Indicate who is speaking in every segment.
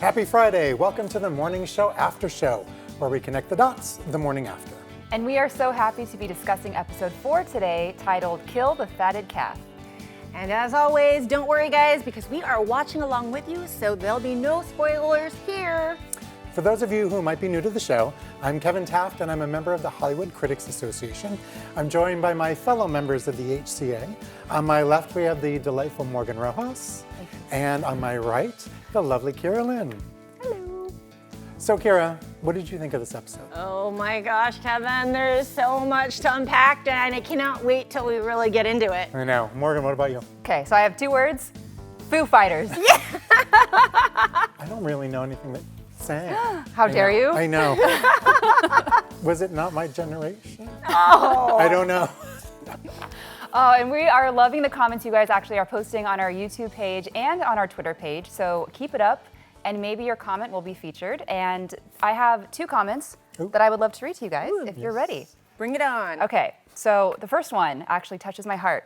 Speaker 1: Happy Friday. Welcome to the Morning Show After Show, where we connect the dots the morning after.
Speaker 2: And we are so happy to be discussing episode 4 today, titled Kill the Fatted Calf.
Speaker 3: And as always, don't worry guys, because we are watching along with you, so there'll be no spoilers here.
Speaker 1: For those of you who might be new to the show, I'm Kevin Taft and I'm a member of the Hollywood Critics Association. I'm joined by my fellow members of the HCA. On my left, we have the delightful Morgan Rojas. And on my right, the lovely Kiyra Lynn.
Speaker 3: Hello.
Speaker 1: So Kiyra, what did you think of this episode?
Speaker 3: Oh my gosh, Kevin, there's so much to unpack and I cannot wait till we really get into it.
Speaker 1: I know. Morgan, what about you?
Speaker 2: Okay, so I have 2 words. Foo Fighters.
Speaker 3: Yeah.
Speaker 1: I don't really know anything that sang.
Speaker 2: How dare you?
Speaker 1: I know. Was it not my generation?
Speaker 3: Oh.
Speaker 1: I don't know.
Speaker 2: And we are loving the comments you guys actually are posting on our YouTube page and on our Twitter page. So keep it up, and maybe your comment will be featured. And I have 2 comments that I would love to read to you guys if you're ready.
Speaker 3: Bring it on.
Speaker 2: Okay, so the first one actually touches my heart.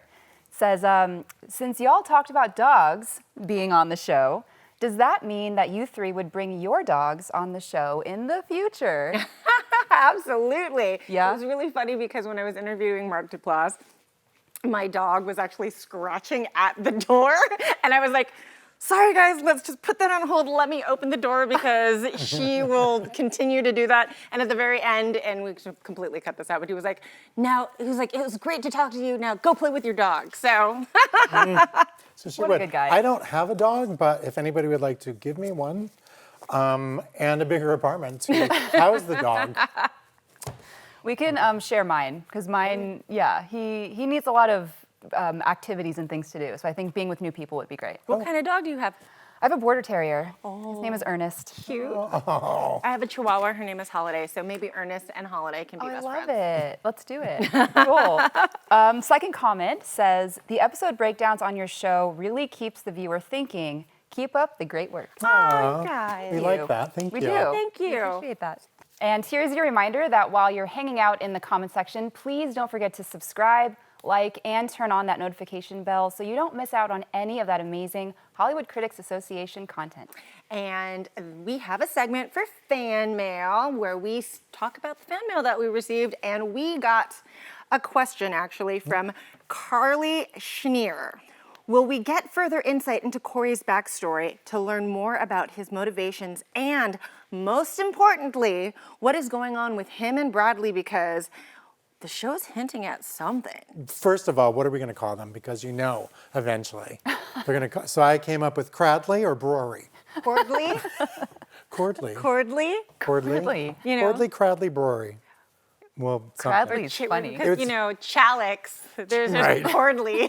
Speaker 2: It says, since y'all talked about dogs being on the show, does that mean that you 3 would bring your dogs on the show in the future?
Speaker 3: Absolutely.
Speaker 2: Yeah?
Speaker 3: It was really funny because when I was interviewing Mark Duplass, my dog was actually scratching at the door, and I was like, sorry guys, let's just put that on hold. Let me open the door because she will continue to do that. And at the very end, and we completely cut this out, but he was like, it was great to talk to you. Now go play with your dog. So.
Speaker 1: So she
Speaker 2: What a good guy.
Speaker 1: I don't have a dog, but if anybody would like to give me one and a bigger apartment to house the dog.
Speaker 2: We can share mine, because mine, yeah, he needs a lot of activities and things to do. So I think being with new people would be great.
Speaker 3: What kind of dog do you have?
Speaker 2: I have a border terrier. His name is Ernest.
Speaker 3: Cute.
Speaker 1: Oh.
Speaker 3: I have a Chihuahua. Her name is Holiday. So maybe Ernest and Holiday can be
Speaker 2: I
Speaker 3: best
Speaker 2: love
Speaker 3: friends.
Speaker 2: it. Let's do it. Cool. Second comment says, the episode breakdowns on your show really keeps the viewer thinking. Keep up the great work.
Speaker 3: Oh, guys.
Speaker 1: We like that. Thank
Speaker 2: We
Speaker 1: you.
Speaker 2: do.
Speaker 3: Thank you.
Speaker 2: We appreciate that. And here's your reminder that while you're hanging out in the comment section, please don't forget to subscribe, like, and turn on that notification bell so you don't miss out on any of that amazing Hollywood Critics Association content.
Speaker 3: And we have a segment for fan mail where we talk about the fan mail that we received. And we got a question actually from Carly Schneer. Will we get further insight into Corey's backstory to learn more about his motivations and, most importantly, what is going on with him and Bradley, because the show's hinting at something.
Speaker 1: First of all, what are we going to call them? Because eventually. They're going to. So I came up with Cradley or Brory.
Speaker 3: Cordley?
Speaker 1: Cordley.
Speaker 3: Cordley?
Speaker 2: Cordley.
Speaker 3: You know,
Speaker 1: Cordley, Cradley, Brory. Well,
Speaker 2: Cradley is funny.
Speaker 3: Because, Chalix, there's
Speaker 1: Right.
Speaker 3: Cordley.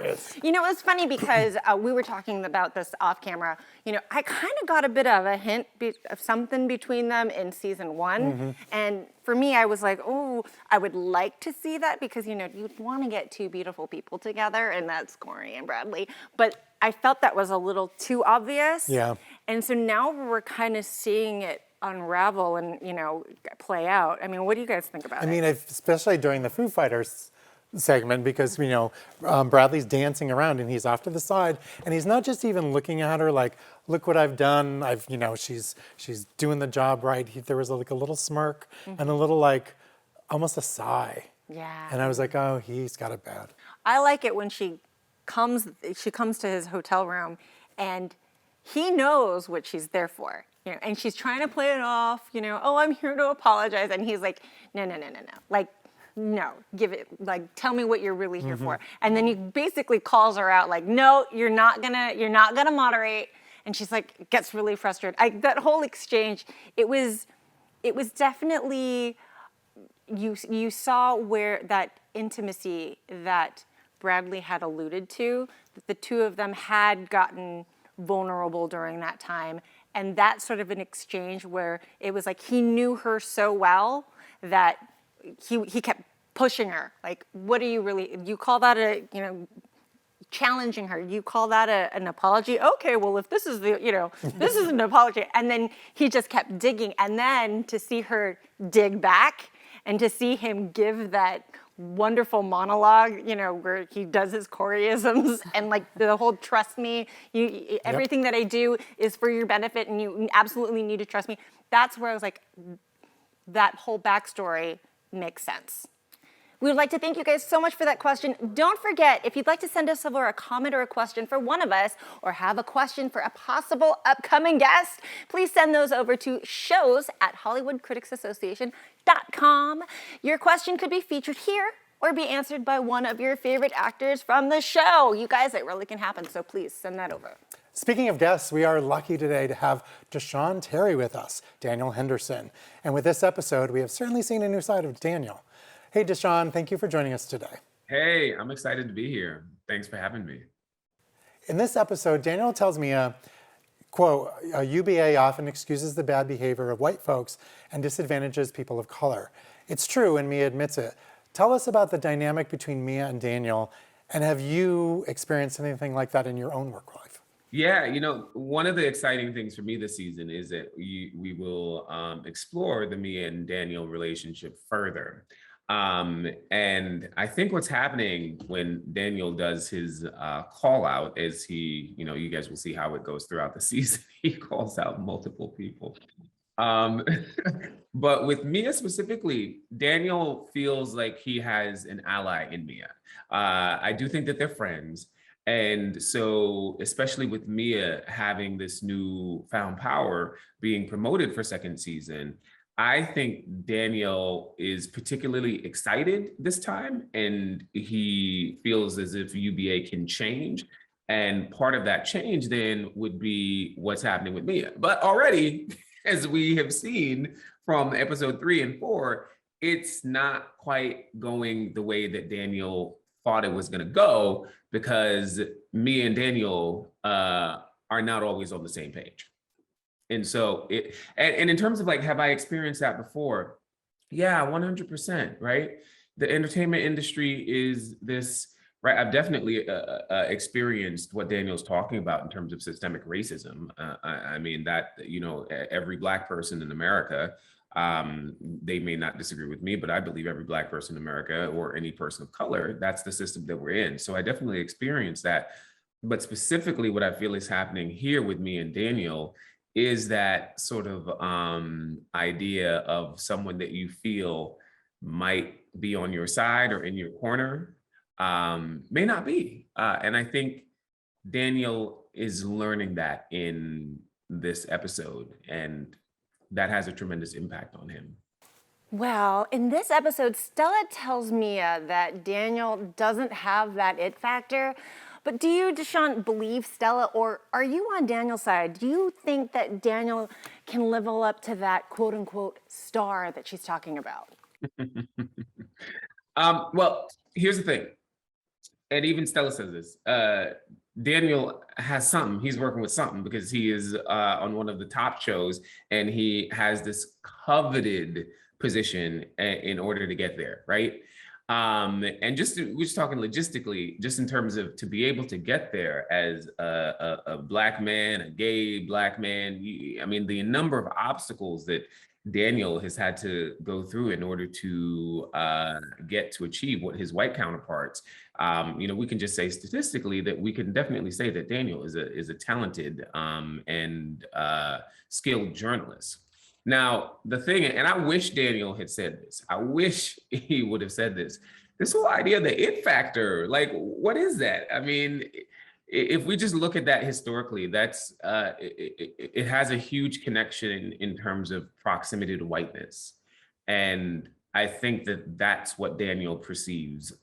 Speaker 1: Yes.
Speaker 3: It was funny because we were talking about this off camera. I kind of got a bit of a hint of something between them in season 1.
Speaker 1: Mm-hmm.
Speaker 3: And for me, I was like, oh, I would like to see that because, you'd want to get 2 beautiful people together, and that's Corey and Bradley. But I felt that was a little too obvious.
Speaker 1: Yeah.
Speaker 3: And so now we're kind of seeing it unravel and, play out. I mean, what do you guys think about it?
Speaker 1: I mean, especially during the Foo Fighters segment, because Bradley's dancing around and he's off to the side, and he's not just even looking at her like, look what I've done. She's doing the job right. There was like a little smirk and a little almost a sigh.
Speaker 3: Yeah.
Speaker 1: And I was like, oh, he's got it bad.
Speaker 3: I like it when she comes to his hotel room and he knows what she's there for. And she's trying to play it off, oh, I'm here to apologize. And he's like, no. No, give it, tell me what you're really here for. And then he basically calls her out no, you're not gonna moderate. And she's gets really frustrated. That whole exchange, it was definitely, you saw where that intimacy that Bradley had alluded to, that the 2 of them had gotten vulnerable during that time. And that's sort of an exchange where it was he knew her so well that he kept pushing her. What do you really, you call that challenging her, you call that an apology? Okay, well, if this is this is an apology. And then he just kept digging. And then to see her dig back and to see him give that wonderful monologue, where he does his choreisms and like the whole trust me, everything that I do is for your benefit and you absolutely need to trust me. That's where I was like, that whole backstory makes sense. We would like to thank you guys so much for that question. Don't forget, if you'd like to send us over a comment or a question for one of us, or have a question for a possible upcoming guest, please send those over to shows@HollywoodCriticsAssociation.com. Your question could be featured here or be answered by one of your favorite actors from the show. You guys, it really can happen, so please send that over.
Speaker 1: Speaking of guests, we are lucky today to have Desean Terry with us, Daniel Henderson. And with this episode, we have certainly seen a new side of Daniel. Hey, Desean, thank you for joining us today.
Speaker 4: Hey, I'm excited to be here. Thanks for having me.
Speaker 1: In this episode, Daniel tells Mia, quote, UBA often excuses the bad behavior of white folks and disadvantages people of color. It's true, and Mia admits it. Tell us about the dynamic between Mia and Daniel, and have you experienced anything like that in your own work life?
Speaker 4: Yeah, one of the exciting things for me this season is that we will explore the Mia and Daniel relationship further. And I think what's happening when Daniel does his call out is you guys will see how it goes throughout the season. He calls out multiple people. But with Mia specifically, Daniel feels like he has an ally in Mia. I do think that they're friends. And so, especially with Mia having this new found power being promoted for second season, I think Daniel is particularly excited this time, and he feels as if UBA can change. And part of that change then would be what's happening with Mia. But already, as we have seen from episode 3 and 4, it's not quite going the way that Daniel thought it was going to go, because Mia and Daniel are not always on the same page. And so and in terms of like, have I experienced that before? Yeah, 100%, right? The entertainment industry is this, right? I've definitely experienced what Daniel's talking about in terms of systemic racism. I mean, that, every Black person in America, they may not disagree with me, but I believe every Black person in America, or any person of color, that's the system that we're in. So I definitely experienced that. But specifically what I feel is happening here with me and Daniel is that sort of idea of someone that you feel might be on your side or in your corner, may not be. And I think Daniel is learning that in this episode, and that has a tremendous impact on him.
Speaker 3: Well, in this episode, Stella tells Mia that Daniel doesn't have that it factor. But do you, Desean, believe Stella, or are you on Daniel's side? Do you think that Daniel can level up to that quote unquote star that she's talking about?
Speaker 4: Well, here's the thing. And even Stella says this. Daniel has something. He's working with something, because he is on one of the top shows, and he has this coveted position in order to get there, right? And we're just talking logistically, just in terms of to be able to get there as a Black man, a gay Black man. I mean, the number of obstacles that Daniel has had to go through in order to get to achieve what his white counterparts. We can just say statistically that we can definitely say that Daniel is a talented and skilled journalist. Now, the thing, and I wish Daniel had said this, I wish he would have said this whole idea of the it factor, like, what is that? I mean, if we just look at that historically, that's it has a huge connection in terms of proximity to whiteness. And I think that that's what Daniel perceives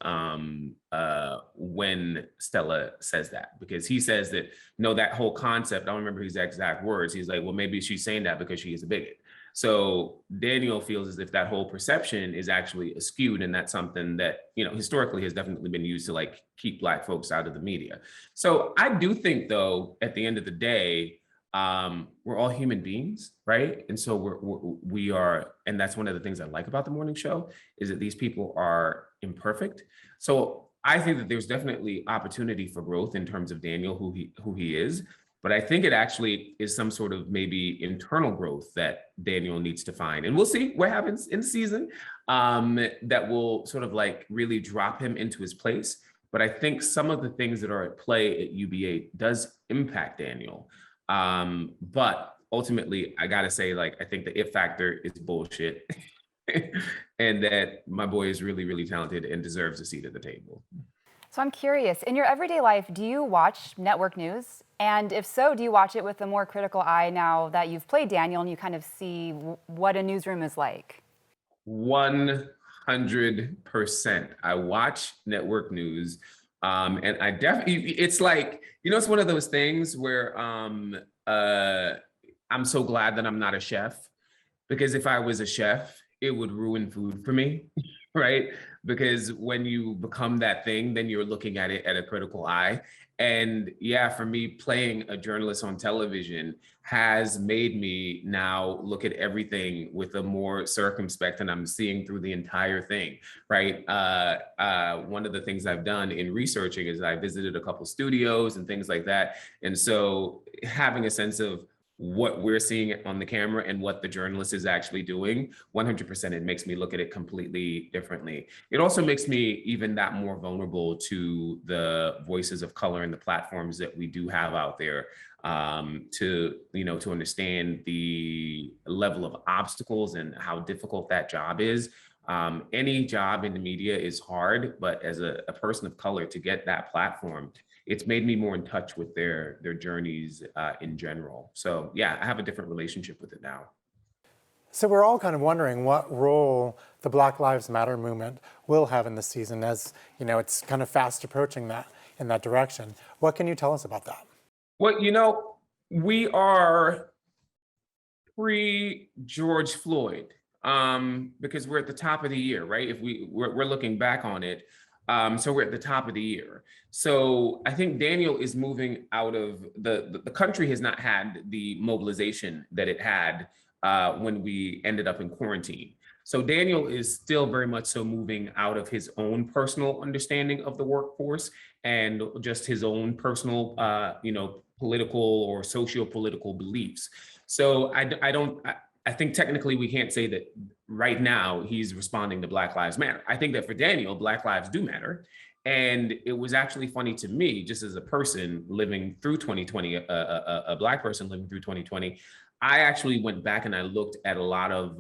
Speaker 4: when Stella says that, because he says that, no, that whole concept, I don't remember his exact words. He's like, well, maybe she's saying that because she is a bigot. So Daniel feels as if that whole perception is actually skewed, and that's something that, historically has definitely been used to like keep Black folks out of the media. So I do think, though, at the end of the day, we're all human beings, right? And so we are, and that's one of the things I like about the morning show, is that these people are imperfect. So I think that there's definitely opportunity for growth in terms of Daniel, who he is. But I think it actually is some sort of maybe internal growth that Daniel needs to find. And we'll see what happens in the season that will sort of like really drop him into his place. But I think some of the things that are at play at UBA does impact Daniel. But ultimately, I gotta say, like, I think the it factor is bullshit. And that my boy is really, really talented and deserves a seat at the table.
Speaker 2: So I'm curious, in your everyday life, do you watch network news? And if so, do you watch it with a more critical eye now that you've played Daniel and you kind of see what a newsroom is like?
Speaker 4: 100%. I watch network news. And I definitely, it's like, it's one of those things where I'm so glad that I'm not a chef, because if I was a chef, it would ruin food for me, right? Because when you become that thing, then you're looking at it at a critical eye. And yeah, for me, playing a journalist on television has made me now look at everything with a more circumspect, and I'm seeing through the entire thing, right? One of the things I've done in researching is I visited a couple studios and things like that. And so having a sense of what we're seeing on the camera and what the journalist is actually doing, 100%, it makes me look at it completely differently. It also makes me even that more vulnerable to the voices of color and the platforms that we do have out there, to understand the level of obstacles and how difficult that job is. Any job in the media is hard, but as a person of color, to get that platform, it's made me more in touch with their journeys in general. So yeah, I have a different relationship with it now.
Speaker 1: So we're all kind of wondering what role the Black Lives Matter movement will have in the season, as it's kind of fast approaching that in that direction. What can you tell us about that?
Speaker 4: Well, we are pre-George Floyd, because we're at the top of the year, right? If we're looking back on it, so we're at the top of the year. So I think Daniel is moving out of the country has not had the mobilization that it had when we ended up in quarantine. So Daniel is still very much so moving out of his own personal understanding of the workforce and just his own personal, political or socio-political beliefs. So I think technically we can't say that right now he's responding to Black Lives Matter. I think that for Daniel, Black lives do matter. And it was actually funny to me, just as a person living through 2020, a Black person living through 2020, I actually went back and I looked at a lot of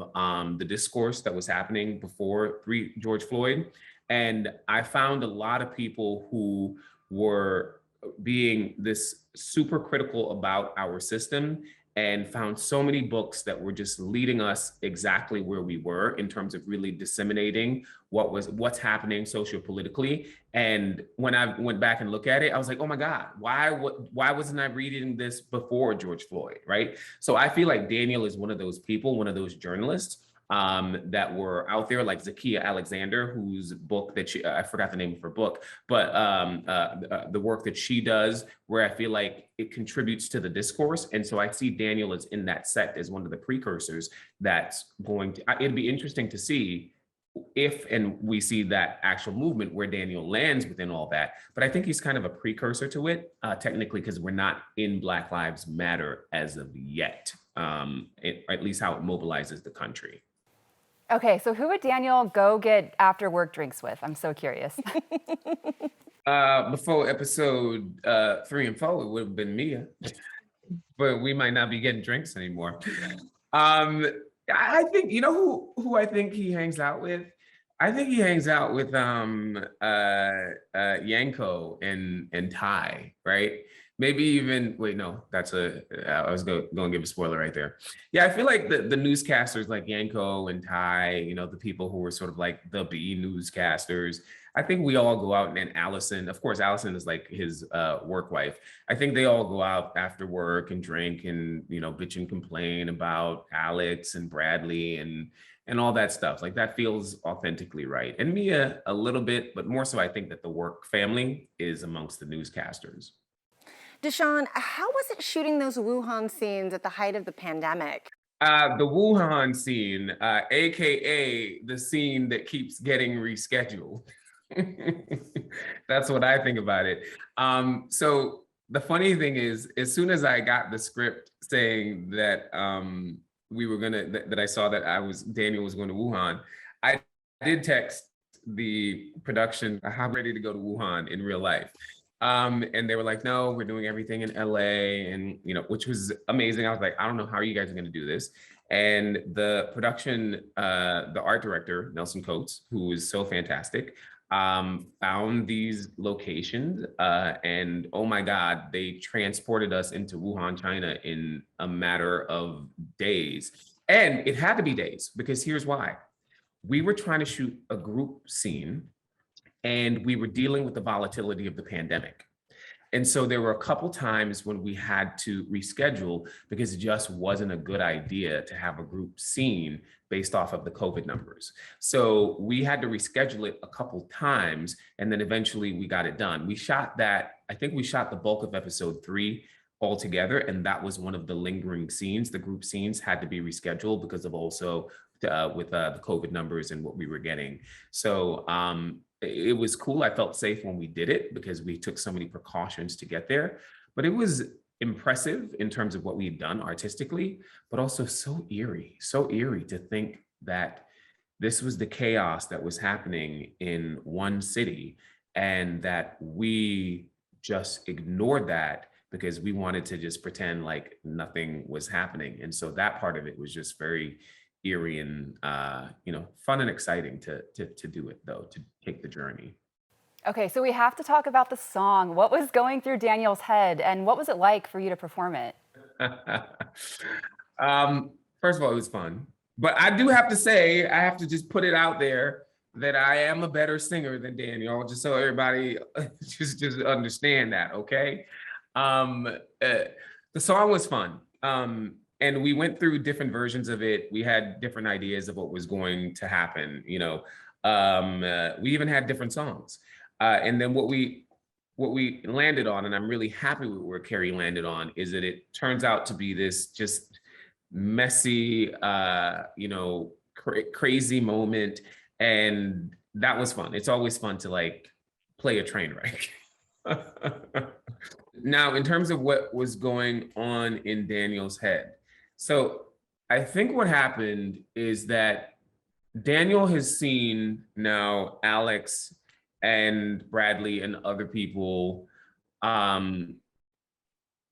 Speaker 4: the discourse that was happening before George Floyd. And I found a lot of people who were being this super critical about our system, and found so many books that were just leading us exactly where we were in terms of really disseminating what's happening sociopolitically. And when I went back and looked at it, I was like, oh my God, why wasn't I reading this before George Floyd, right? So I feel like Daniel is one of those people, one of those journalists that were out there, like Zakiya Alexander, whose book that I forgot the name of her book, but the work that she does, where I feel like it contributes to the discourse. And so I see Daniel as in that sect as one of the precursors that's going to, it'd be interesting to see if and we see that actual movement where Daniel lands within all that. But I think he's kind of a precursor to it, technically, because we're not in Black Lives Matter as of yet, at least how it mobilizes the country.
Speaker 2: Okay, so who would Daniel go get after work drinks with? I'm so curious.
Speaker 4: Before episode 3 and 4, it would have been Mia, but we might not be getting drinks anymore. I think, who I think he hangs out with? I think he hangs out with Yanko and Ty, right? Maybe even, wait, no, I was going to give a spoiler right there. Yeah, I feel like the newscasters like Yanko and Ty, the people who were sort of like the B newscasters, I think we all go out, and Allison, of course, Allison is like his work wife. I think they all go out after work and drink and, bitch and complain about Alex and Bradley and all that stuff. Like, that feels authentically right. And Mia a little bit, but more so I think that the work family is amongst the newscasters.
Speaker 3: Desean, how was it shooting those Wuhan scenes at the height of the pandemic?
Speaker 4: The Wuhan scene, AKA the scene that keeps getting rescheduled. That's what I think about it. So the funny thing is, as soon as I got the script saying that we were gonna, that I saw that Daniel was going to Wuhan, I did text the production, I'm ready to go to Wuhan in real life. And they were like, no, we're doing everything in LA, and which was amazing. I was like, I don't know how you guys are gonna do this. And the production, the art director, Nelson Coates, who is so fantastic, found these locations, and oh my God, they transported us into Wuhan, China in a matter of days. And it had to be days, because here's why. We were trying to shoot a group scene, and we were dealing with the volatility of the pandemic. And so there were a couple times when we had to reschedule because it just wasn't a good idea to have a group scene based off of the COVID numbers. So we had to reschedule it a couple times, and then eventually we got it done. We shot that, I think we shot the bulk of episode 3 all together, and that was one of the lingering scenes. The group scenes had to be rescheduled because of also with the COVID numbers and what we were getting. So it was cool. I felt safe when we did it because we took so many precautions to get there. But it was impressive in terms of what we've done artistically, but also so eerie to think that this was the chaos that was happening in one city, and that we just ignored that because we wanted to just pretend like nothing was happening. And so that part of it was just very eerie and fun and exciting to do it, though, to take the journey.
Speaker 2: Okay, so we have to talk about the song. What was going through Daniel's head, and what was it like for you to perform it?
Speaker 4: First of all, it was fun, but I do have to say, I have to just put it out there that I am a better singer than Daniel, just so everybody just understand that, okay? The song was fun. And we went through different versions of it. We had different ideas of what was going to happen. We even had different songs. And then what we landed on, and I'm really happy with where Carrie landed on, is that it turns out to be this just messy, crazy moment. And that was fun. It's always fun to like play a train wreck. Now, in terms of what was going on in Daniel's head. So I think what happened is that Daniel has seen now Alex and Bradley and other people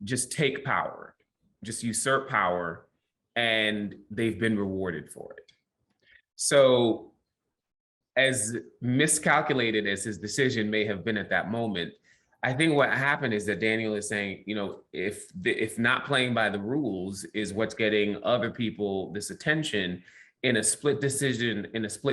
Speaker 4: just take power, just usurp power, and they've been rewarded for it. So as miscalculated as his decision may have been at that moment, I think what happened is that Daniel is saying, if not playing by the rules is what's getting other people this attention, in a split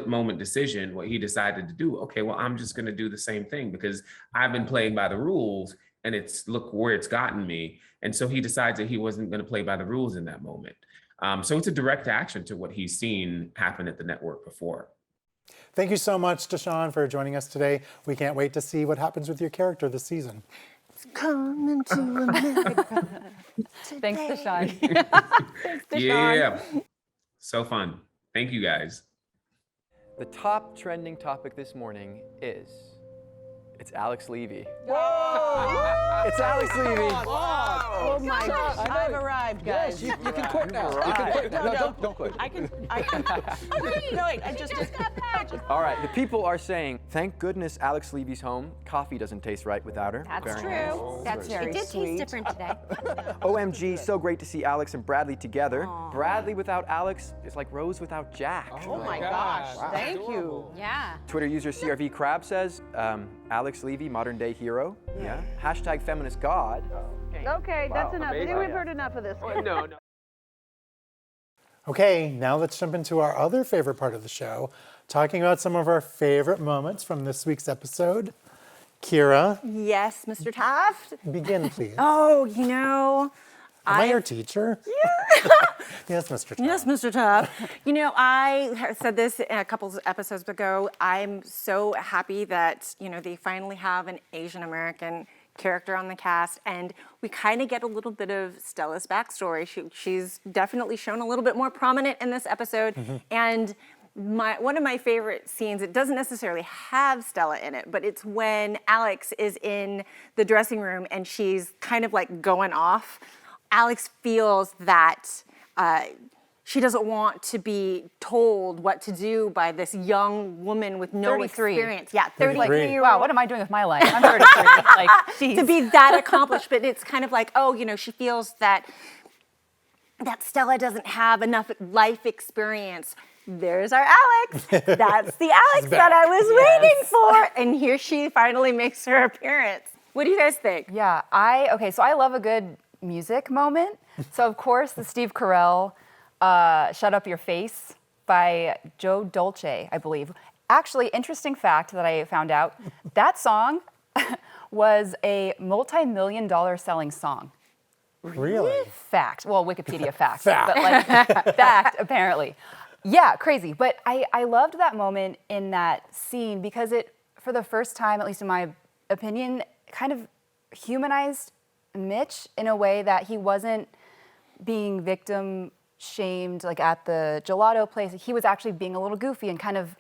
Speaker 4: moment decision, what he decided to do, okay, well, I'm just going to do the same thing because I've been playing by the rules and look where it's gotten me. And so he decides that he wasn't going to play by the rules in that moment. So it's a direct action to what he's seen happen at the network before.
Speaker 1: Thank you so much, Desean, for joining us today. We can't wait to see what happens with your character this season.
Speaker 3: It's coming to America.
Speaker 2: Thanks, Desean.
Speaker 3: Thanks, Desean.
Speaker 4: Yeah, so fun. Thank you, guys.
Speaker 5: The top trending topic this morning is, it's Alex Levy.
Speaker 6: Whoa!
Speaker 5: It's Alex Levy.
Speaker 6: Oh my gosh, I've arrived, guys.
Speaker 5: Yes, you can quit now. You can quit now. No, don't quit.
Speaker 6: I can. No, wait, I just got back.
Speaker 5: All right, the people are saying, thank goodness Alex Levy's home. Coffee doesn't taste right without her.
Speaker 7: That's
Speaker 5: Very
Speaker 7: true.
Speaker 5: nice.
Speaker 7: That's very
Speaker 8: It did
Speaker 7: sweet.
Speaker 8: taste different today.
Speaker 5: OMG, so great to see Alex and Bradley together. Bradley without Alex is like Rose without Jack.
Speaker 6: Oh my gosh, thank you.
Speaker 8: Yeah.
Speaker 5: Twitter user CRV Crab says, Alex Levy, modern day hero. Yeah. Hashtag feminist god.
Speaker 6: Okay, that's enough. I think we've heard enough of this.
Speaker 5: No.
Speaker 1: Okay, now let's jump into our other favorite part of the show, talking about some of our favorite moments from this week's episode. Kiyra,
Speaker 3: Yes, Mr. Taft.
Speaker 1: begin, please.
Speaker 3: Oh,
Speaker 1: Am I your teacher?
Speaker 3: Yeah.
Speaker 1: Yes, Mr. Taft.
Speaker 3: Yes, Mr. Taft. I said this a couple of episodes ago. I'm so happy that, they finally have an Asian American character on the cast, and we kind of get a little bit of Stella's backstory. She's definitely shown a little bit more prominent in this episode, and one of my favorite scenes, it doesn't necessarily have Stella in it, but it's when Alex is in the dressing room and she's kind of like going off. Alex feels that she doesn't want to be told what to do by this young woman with no
Speaker 2: 33.
Speaker 3: experience. Yeah,
Speaker 1: 33.
Speaker 2: Wow, what am I doing with my life? I'm 33. Like, geez.
Speaker 3: to be that accomplished, but it's kind of like, oh, she feels that Stella doesn't have enough life experience. There's our Alex. That's the Alex that I was waiting for. And here she finally makes her appearance. What do you guys think?
Speaker 2: Yeah, so I love a good music moment. So of course the Steve Carell Shut Up Your Face by Joe Dolce, I believe. Actually, interesting fact that I found out, that song was a multi-million-dollar selling song.
Speaker 1: Really?
Speaker 2: Fact. Well, Wikipedia fact.
Speaker 1: Fact.
Speaker 2: But like, fact, apparently. Yeah, crazy. But I loved that moment in that scene because it, for the first time, at least in my opinion, kind of humanized Mitch in a way that he wasn't being victim shamed like at the gelato place. He was actually being a little goofy and kind of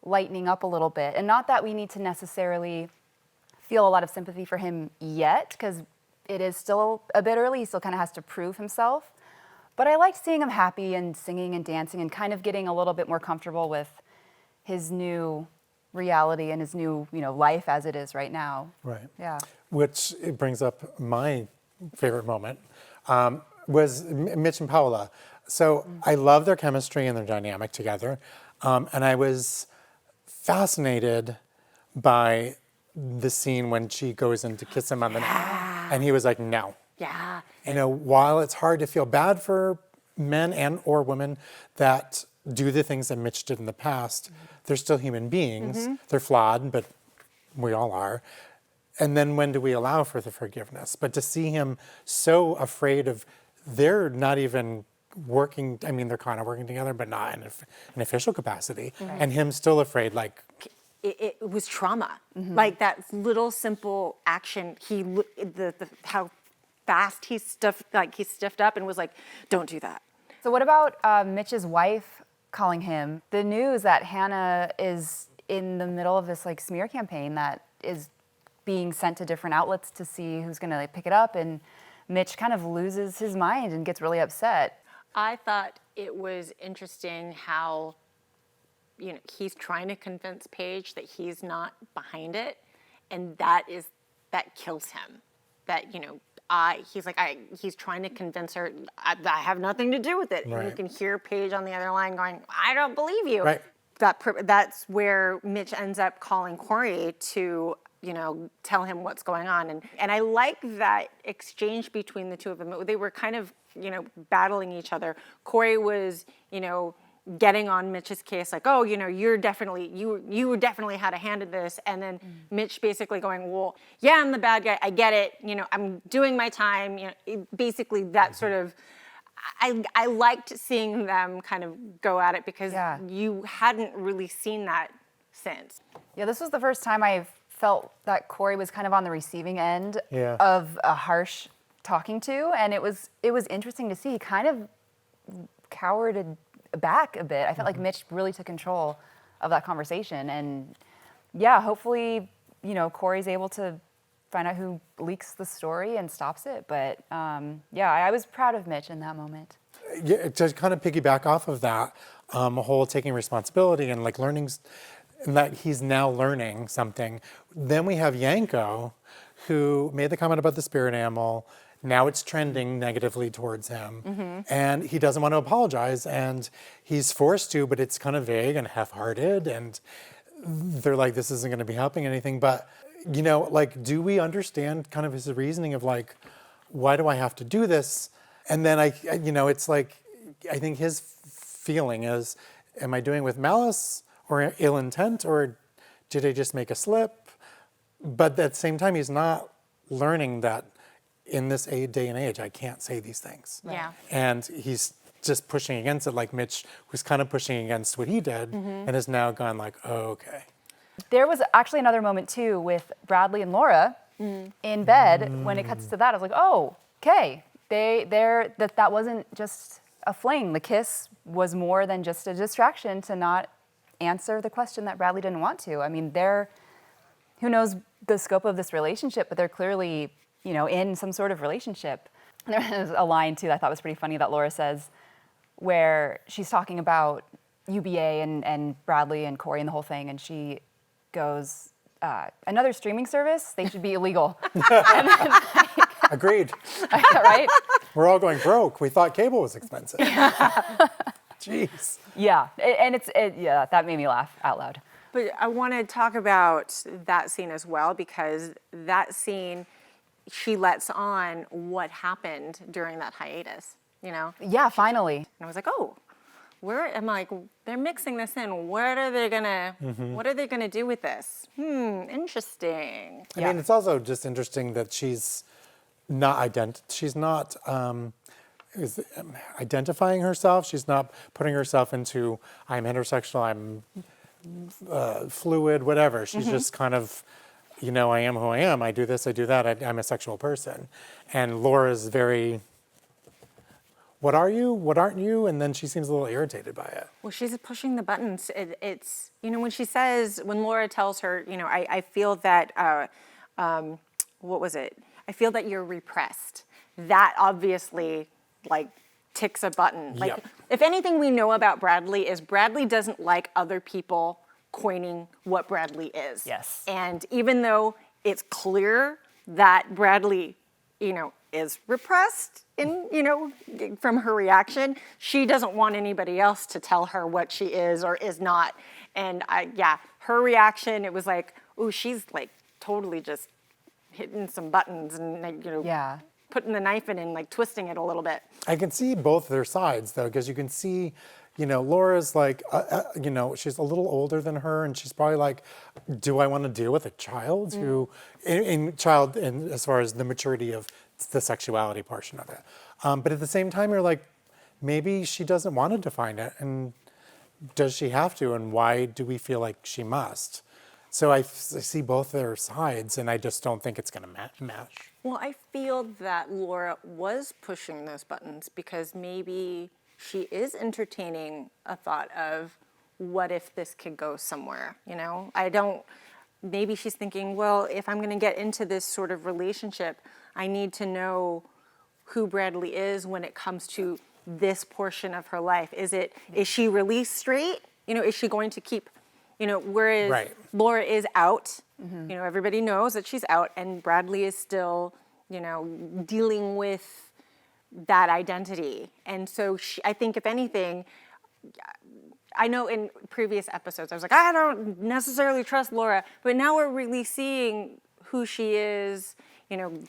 Speaker 2: lightening up a little bit. And not that we need to necessarily feel a lot of sympathy for him yet, because it is still a bit early. He still kind of has to prove himself. But I liked seeing him happy and singing and dancing and kind of getting a little bit more comfortable with his new reality and his new, life as it is right now.
Speaker 1: Right.
Speaker 2: Yeah.
Speaker 1: Which it brings up my favorite moment, was Mitch and Paola. So I love their chemistry and their dynamic together. And I was fascinated by the scene when she goes in to kiss him on the neck. And he was like, no.
Speaker 3: Yeah.
Speaker 1: While it's hard to feel bad for men and or women that do the things that Mitch did in the past, they're still human beings. They're flawed, but we all are. And then when do we allow for the forgiveness? But to see him so afraid of, they're not even working, they're kind of working together, but not in an official capacity. And him still afraid, like,
Speaker 3: it was trauma. Like that little simple action, how fast he stiffed up and was like, don't do that.
Speaker 2: So what about Mitch's wife calling him? The news that Hannah is in the middle of this smear campaign that is being sent to different outlets to see who's going to pick it up, and Mitch kind of loses his mind and gets really upset.
Speaker 3: I thought it was interesting how, he's trying to convince Paige that he's not behind it, and that kills him. That, he's trying to convince her, I have nothing to do with it.
Speaker 1: Right.
Speaker 3: And you can hear Paige on the other line going, I don't believe you.
Speaker 1: Right.
Speaker 3: That's where Mitch ends up calling Corey to, tell him what's going on. And I like that exchange between the two of them. They were kind of, battling each other. Corey was, getting on Mitch's case, like, oh, you definitely had a hand in this. And then Mitch basically going, well, yeah, I'm the bad guy. I get it. I'm doing my time. Basically that sort of, I liked seeing them kind of go at it because you hadn't really seen that since.
Speaker 2: Yeah, this was the first time I felt that Corey was kind of on the receiving end of a harsh talking to, and it was interesting to see. He kind of cowered back a bit. I felt like Mitch really took control of that conversation, and hopefully, Corey's able to find out who leaks the story and stops it. But I was proud of Mitch in that moment.
Speaker 1: Yeah, to kind of piggyback off of that, a whole taking responsibility and learning, and that he's now learning something. Then we have Yanko, who made the comment about the spirit animal. Now it's trending negatively towards him, and he doesn't want to apologize, and he's forced to, but it's kind of vague and half-hearted, and they're like, this isn't going to be helping anything. But, do we understand kind of his reasoning of why do I have to do this? And then it's like, I think his feeling is, am I doing it with malice or ill intent, or did I just make a slip? But at the same time, he's not learning that in this day and age, I can't say these things.
Speaker 3: Yeah.
Speaker 1: And he's just pushing against it, like Mitch was kind of pushing against what he did, and has now gone okay.
Speaker 2: There was actually another moment too with Bradley and Laura in bed. When it cuts to that, I was like, oh, okay. That wasn't just a fling. The kiss was more than just a distraction to not answer the question that Bradley didn't want to. I mean, who knows the scope of this relationship, but they're clearly, in some sort of relationship. There's a line too that I thought was pretty funny that Laura says, where she's talking about UBA and Bradley and Corey and the whole thing, and she goes, another streaming service, they should be illegal. And then,
Speaker 1: Agreed.
Speaker 2: right?
Speaker 1: We're all going broke. We thought cable was expensive. Jeez.
Speaker 2: Yeah, that made me laugh out loud.
Speaker 3: But I want to talk about that scene as well, because that scene, she lets on what happened during that hiatus,
Speaker 2: Yeah, finally.
Speaker 3: And I was like, oh, they're mixing this in. What are they gonna do with this? Interesting.
Speaker 1: I mean, it's also just interesting that she's not identifying herself. She's not putting herself into, I'm heterosexual, I'm fluid, whatever. She's just kind of, I am who I am. I do this, I do that. I'm a sexual person. And Laura's very, what are you? What aren't you? And then she seems a little irritated by it.
Speaker 3: Well, she's pushing the buttons. It's, when Laura tells her, I feel that, what was it? I feel that you're repressed. That obviously, ticks a button.
Speaker 1: Yep.
Speaker 3: If anything we know about Bradley is Bradley doesn't like other people coining what Bradley is.
Speaker 2: Yes.
Speaker 3: And even though it's clear that Bradley, is repressed from her reaction, she doesn't want anybody else to tell her what she is or is not. And her reaction, it was like, ooh, she's totally just hitting some buttons and putting the knife in and twisting it a little bit.
Speaker 1: I can see both their sides though, because you can see, Laura's she's a little older than her, and she's probably like, do I want to deal with a child who, in as far as the maturity of the sexuality portion of it. But at the same time, you're like, maybe she doesn't want to define it, and does she have to, and why do we feel like she must? So I see both their sides, and I just don't think it's going to match.
Speaker 3: Well, I feel that Laura was pushing those buttons because maybe she is entertaining a thought of, what if this could go somewhere, maybe she's thinking, well, if I'm going to get into this sort of relationship, I need to know who Bradley is when it comes to this portion of her life. Is she really straight? Is she going to keep, whereas
Speaker 1: right.
Speaker 3: Laura is out, everybody knows that she's out, and Bradley is still, dealing with that identity. And so I think if anything, I know in previous episodes, I was like, I don't necessarily trust Laura, but now we're really seeing who she is.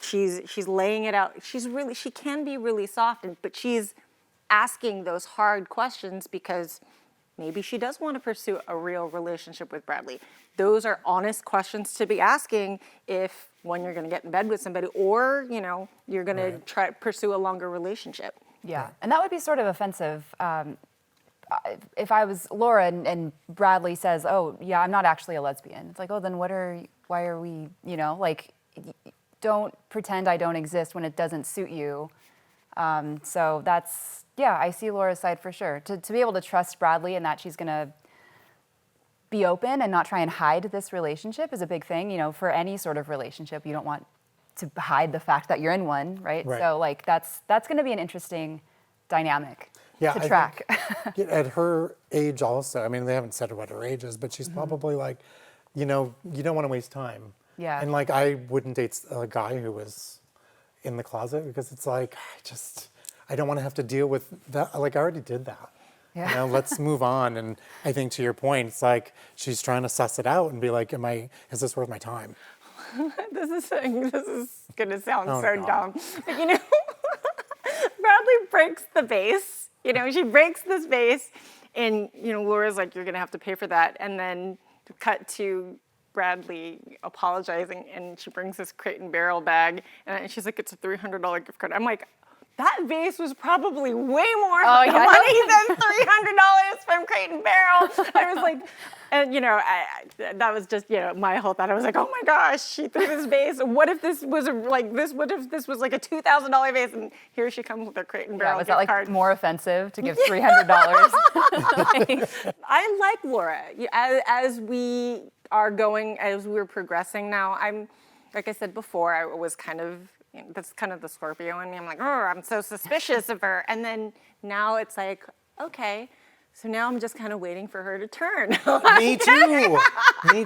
Speaker 3: She's laying it out. She can be really soft, but she's asking those hard questions because maybe she does want to pursue a real relationship with Bradley. Those are honest questions to be asking if, when you're going to get in bed with somebody, or, you're going to try to pursue a longer relationship.
Speaker 2: Yeah, and that would be sort of offensive. If I was Laura and Bradley says, oh, yeah, I'm not actually a lesbian. It's like, oh, then why are we, don't pretend I don't exist when it doesn't suit you. So that's, I see Laura's side for sure. To be able to trust Bradley and that she's going to be open and not try and hide this relationship is a big thing. For any sort of relationship, you don't want to hide the fact that you're in one, right? So that's going to be an interesting dynamic to track.
Speaker 1: At her age also, I mean, they haven't said what her age is, but she's probably like, you don't want to waste time.
Speaker 2: Yeah.
Speaker 1: And I wouldn't date a guy who was in the closet because it's like, I don't want to have to deal with that. I already did that.
Speaker 2: Yeah.
Speaker 1: Let's move on. And I think to your point, it's like she's trying to suss it out and be like, is this worth my time?
Speaker 3: This is going to sound so
Speaker 1: God.
Speaker 3: dumb. But Bradley breaks the vase. She breaks this vase, and Laura's like, you're going to have to pay for that. And then cut to Bradley apologizing, and she brings this Crate and Barrel bag, and she's like, it's a $300 gift card. I'm like, that vase was probably way more
Speaker 2: yeah.
Speaker 3: money than $300 from Crate and Barrel. I was like, and that was just my whole thought. I was like, oh my gosh, she threw this vase. What if this was What if this was like a $2,000 vase, and here she comes with her Crate and Barrel
Speaker 2: Was
Speaker 3: gift
Speaker 2: that like
Speaker 3: card.
Speaker 2: more offensive to give $300?
Speaker 3: I like Laura. As we are going, as we're progressing now, I'm, like I said before, I was kind of, that's kind of the Scorpio in me. I'm like, oh, I'm so suspicious of her. And then now it's like, okay. So now I'm just kind of waiting for her to turn.
Speaker 1: Me too.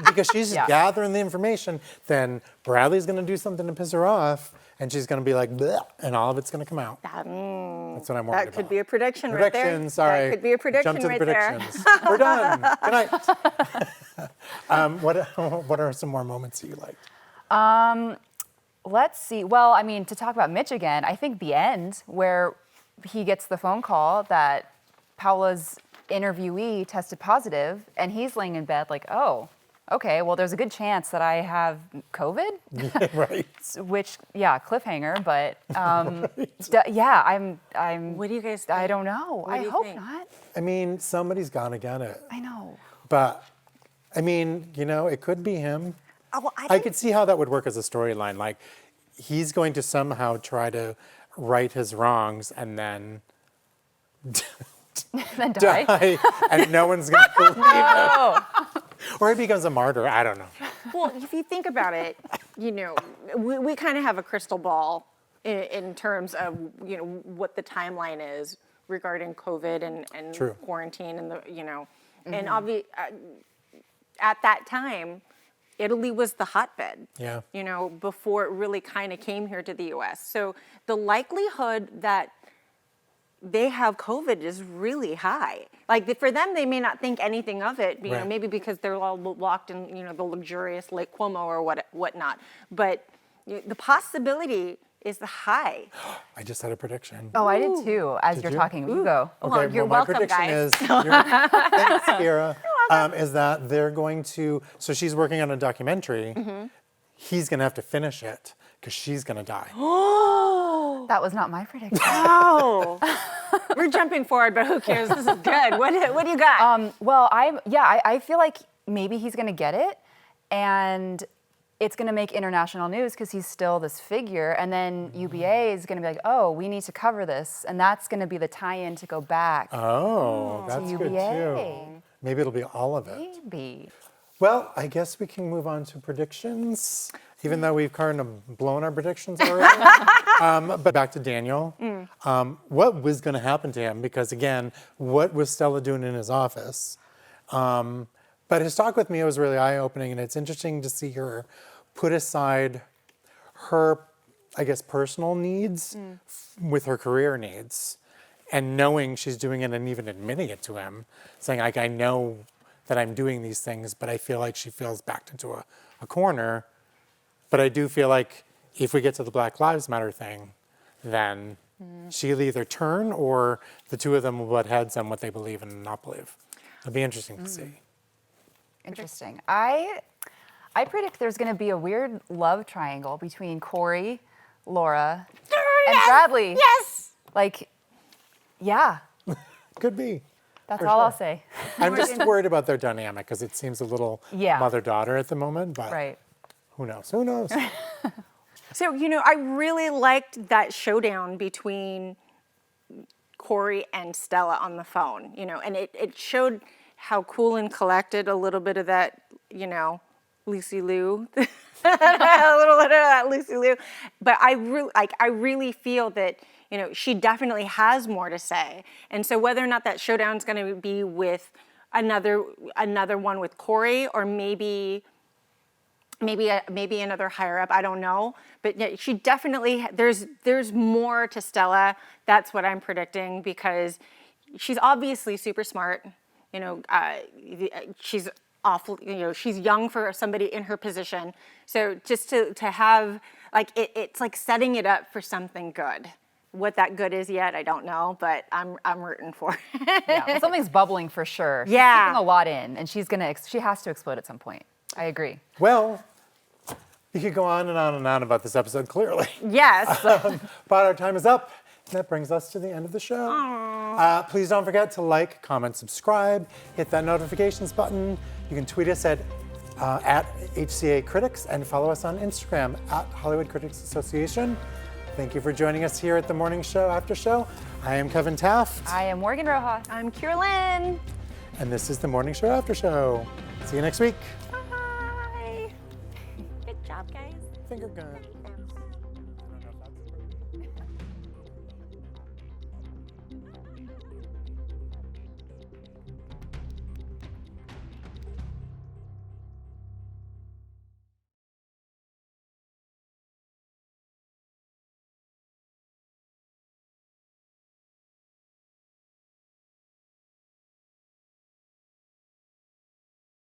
Speaker 1: Because she's just gathering the information. Then Bradley's going to do something to piss her off, and she's going to be like, bleh, and all of it's going to come out. That's what I'm worried about.
Speaker 3: That could be a prediction right there.
Speaker 1: Prediction, sorry.
Speaker 3: That could be a prediction
Speaker 1: Jump to
Speaker 3: right
Speaker 1: the
Speaker 3: there.
Speaker 1: predictions. We're done. Good night. What are some more moments that you liked?
Speaker 2: Let's see. Well, I mean, to talk about Mitch again, I think the end where he gets the phone call that Paula's interviewee tested positive, and he's laying in bed like, oh, okay, well, there's a good chance that I have COVID.
Speaker 1: Right.
Speaker 2: Which, cliffhanger, but I'm.
Speaker 3: What do you guys think?
Speaker 2: I don't know.
Speaker 3: What do
Speaker 2: I
Speaker 3: you
Speaker 2: hope
Speaker 3: think?
Speaker 2: not.
Speaker 1: I mean, somebody's gonna get it.
Speaker 2: I know.
Speaker 1: But, I mean, it could be him.
Speaker 3: Well,
Speaker 1: I could see how that would work as a storyline. Like, he's going to somehow try to right his wrongs and then
Speaker 2: Then die.
Speaker 1: die, and no one's going to believe it. Or he becomes a martyr. I don't know.
Speaker 3: Well, if you think about it, we kind of have a crystal ball in terms of, what the timeline is regarding COVID and
Speaker 1: True.
Speaker 3: quarantine and and at that time, Italy was the hotbed.
Speaker 1: Yeah.
Speaker 3: Before it really kind of came here to the U.S. So the likelihood that they have COVID is really high. Like for them, they may not think anything of it,
Speaker 1: Right.
Speaker 3: maybe because they're all locked in, the luxurious Lake Como or whatnot. But the possibility is high.
Speaker 1: I just had a prediction.
Speaker 2: Oh, I did too. As
Speaker 1: Did
Speaker 2: you're
Speaker 1: you?
Speaker 2: talking, you go.
Speaker 1: Okay,
Speaker 3: you're
Speaker 1: my
Speaker 3: welcome,
Speaker 1: prediction
Speaker 3: guys.
Speaker 1: is, thanks, Kiyra, is that they're going to, so she's working on a documentary.
Speaker 3: Mm-hmm.
Speaker 1: He's going to have to finish it because she's going to die.
Speaker 2: That was not my prediction.
Speaker 3: Oh, we're jumping forward, but who cares? This is good. What do you got?
Speaker 2: Well, I feel like maybe he's going to get it, and it's going to make international news because he's still this figure, and then UBA is going to be like, oh, we need to cover this, and that's going to be the tie-in to go back.
Speaker 1: Oh, that's good
Speaker 2: UBA.
Speaker 1: too. Maybe it'll be all of it.
Speaker 2: Maybe.
Speaker 1: Well, I guess we can move on to predictions, even though we've kind of blown our predictions already. But back to Daniel. What was going to happen to him? Because again, what was Stella doing in his office? But his talk with me was really eye-opening, and it's interesting to see her put aside her, I guess, personal needs with her career needs, and knowing she's doing it and even admitting it to him, saying, like, I know that I'm doing these things, but I feel like she feels backed into a corner. But I do feel like if we get to the Black Lives Matter thing, then she'll either turn or the two of them will butt heads on what they believe and not believe. It'll be interesting to see.
Speaker 2: Interesting. I predict there's going to be a weird love triangle between Corey, Laura, and Bradley.
Speaker 3: Yes.
Speaker 2: Like, yeah,
Speaker 1: Could be.
Speaker 2: that's
Speaker 1: For
Speaker 2: all
Speaker 1: sure.
Speaker 2: I'll say.
Speaker 1: I'm just worried about their dynamic because it seems a little
Speaker 2: Yeah.
Speaker 1: mother-daughter at the moment, but
Speaker 2: Right.
Speaker 1: who knows? Who knows?
Speaker 3: So, I really liked that showdown between Corey and Stella on the phone, and it showed how cool and collected a little bit of that, Lucy Liu, a little bit of that Lucy Liu. But I really feel that, she definitely has more to say. And so whether or not that showdown is going to be with another one with Corey, or maybe another higher up, I don't know. But yeah, she definitely, there's more to Stella. That's what I'm predicting, because she's obviously super smart. She's awful, she's young for somebody in her position. So just to have, like, it's like setting it up for something good. What that good is yet, I don't know, but I'm rooting for it.
Speaker 2: Yeah, well, something's bubbling for sure. She's
Speaker 3: Yeah.
Speaker 2: keeping a lot in, and she has to explode at some point. I agree.
Speaker 1: Well, you could go on and on and on about this episode, clearly.
Speaker 3: Yes.
Speaker 1: But our time is up. That brings us to the end of the show. Please don't forget to like, comment, subscribe, hit that notifications button. You can tweet us at HCA Critics and follow us on Instagram at Hollywood Critics Association. Thank you for joining us here at the Morning Show After Show. I am Kevin Taft.
Speaker 2: I am Morgan Rojas.
Speaker 3: I'm Kiyra Lynn.
Speaker 1: And this is the Morning Show After Show. See you next week.
Speaker 3: Bye. Good job, guys.
Speaker 1: Finger gun.